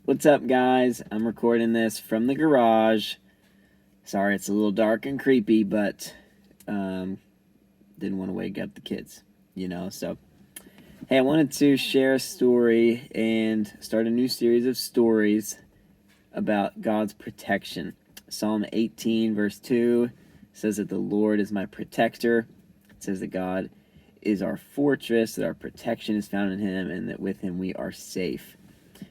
What's up, guys? I'm recording this from the garage. Sorry, it's a little dark and creepy, but didn't want to wake up the kids, So, hey, I wanted to share a story and start a new series of stories about God's protection. Psalm 18, verse 2 says that the Lord is my protector. It says that God is our fortress, that our protection is found in Him, and that with Him we are safe.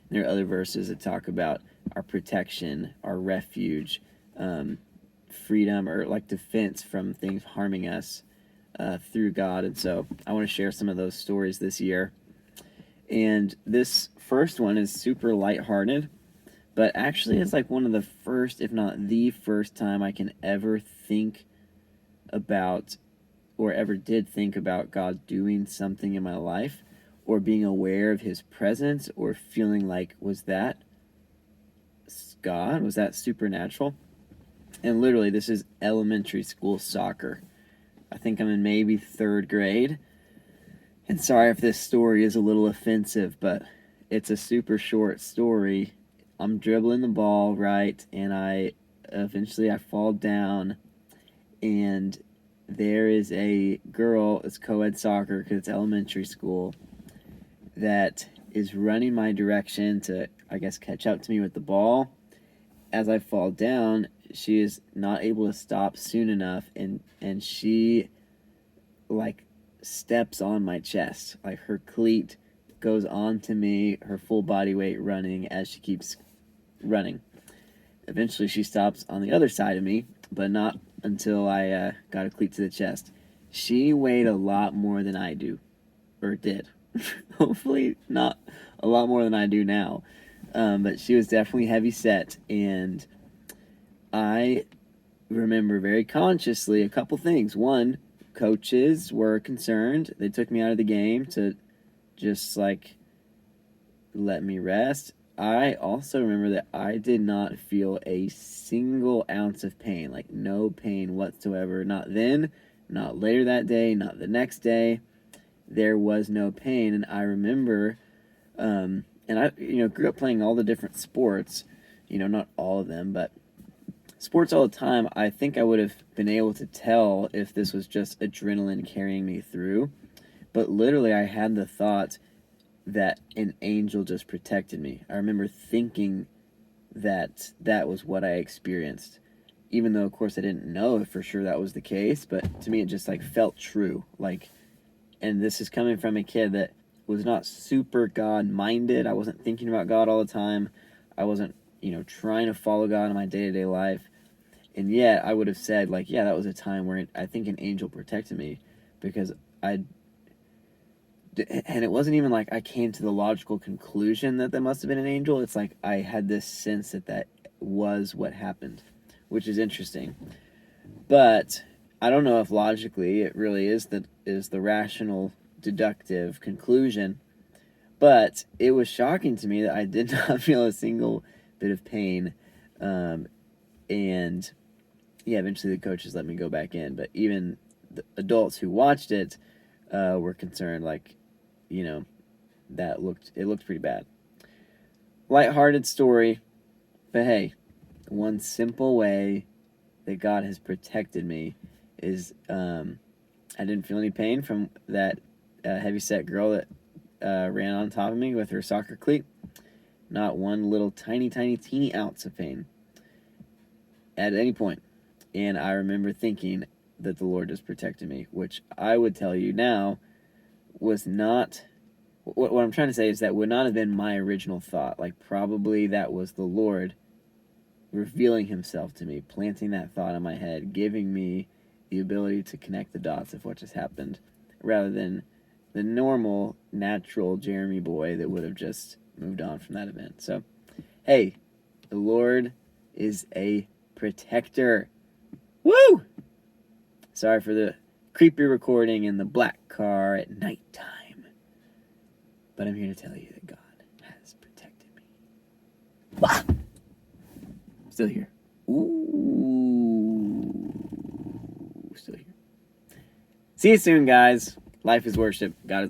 There are other verses that talk about our protection, our refuge, freedom, or like defense from things harming us through God. And so I want to share some of those stories this year. And this first one is super lighthearted, but actually it's like one of the first, if not the first time I can ever think about or ever did think about God doing something in my life, or being aware of His presence, or feeling like, was that God? Was that supernatural? And literally, this is elementary school soccer. I think I'm in maybe third grade. And sorry if this story is a little offensive, but it's a super short story. I'm dribbling the ball, right? And I fall down, and there is a girl, it's co-ed soccer because it's elementary school, that is running my direction to, I guess, catch up to me with the ball. As I fall down, she is not able to stop soon enough, and she, like, steps on my chest. Like, her cleat goes onto me, her full body weight running as she keeps running. Eventually, she stops on the other side of me, but not until I got a cleat to the chest. She weighed a lot more than I do, or did. Hopefully not a lot more than I do now. But she was definitely heavy set, and I remember very consciously a couple things. One, coaches were concerned. They took me out of the game to just like let me rest. I also remember that I did not feel a single ounce of pain, like no pain whatsoever. Not then, not later that day, not the next day. There was no pain. And I remember, and I, grew up playing all the different sports, not all of them, but sports all the time. I think I would have been able to tell if this was just adrenaline carrying me through. But literally, I had the thought that an angel just protected me. I remember thinking that that was what I experienced, even though, of course, I didn't know if for sure that was the case. But to me, it just like felt true. Like, and this is coming from a kid that was not super God-minded. I wasn't thinking about God all the time. I wasn't, trying to follow God in my day-to-day life. And yet, I would have said, like, yeah, that was a time where I think an angel protected me, because and it wasn't even like I came to the logical conclusion that must have been an angel. It's like I had this sense that was what happened, which is interesting. But I don't know if logically it really is the rational deductive conclusion. But it was shocking to me that I did not feel a single bit of pain. And yeah, eventually the coaches let me go back in. But even the adults who watched it were concerned, like, it looked pretty bad. Lighthearted story, but hey, one simple way that God has protected me is I didn't feel any pain from that heavy-set girl that ran on top of me with her soccer cleat. Not one little tiny, teeny ounce of pain at any point. And I remember thinking that the Lord just protected me, which I would tell you now was not... What I'm trying to say is that would not have been my original thought. Like, probably that was the Lord revealing Himself to me, planting that thought in my head, giving me the ability to connect the dots of what just happened, rather than the normal, natural Jeremy boy that would have just moved on from that event. So, hey, the Lord is a protector. Woo! Sorry for the creepy recording in the black car at nighttime. But I'm here to tell you that God has protected me. Bah! Still here. Ooh. Still here. See you soon, guys. Life is worship. God is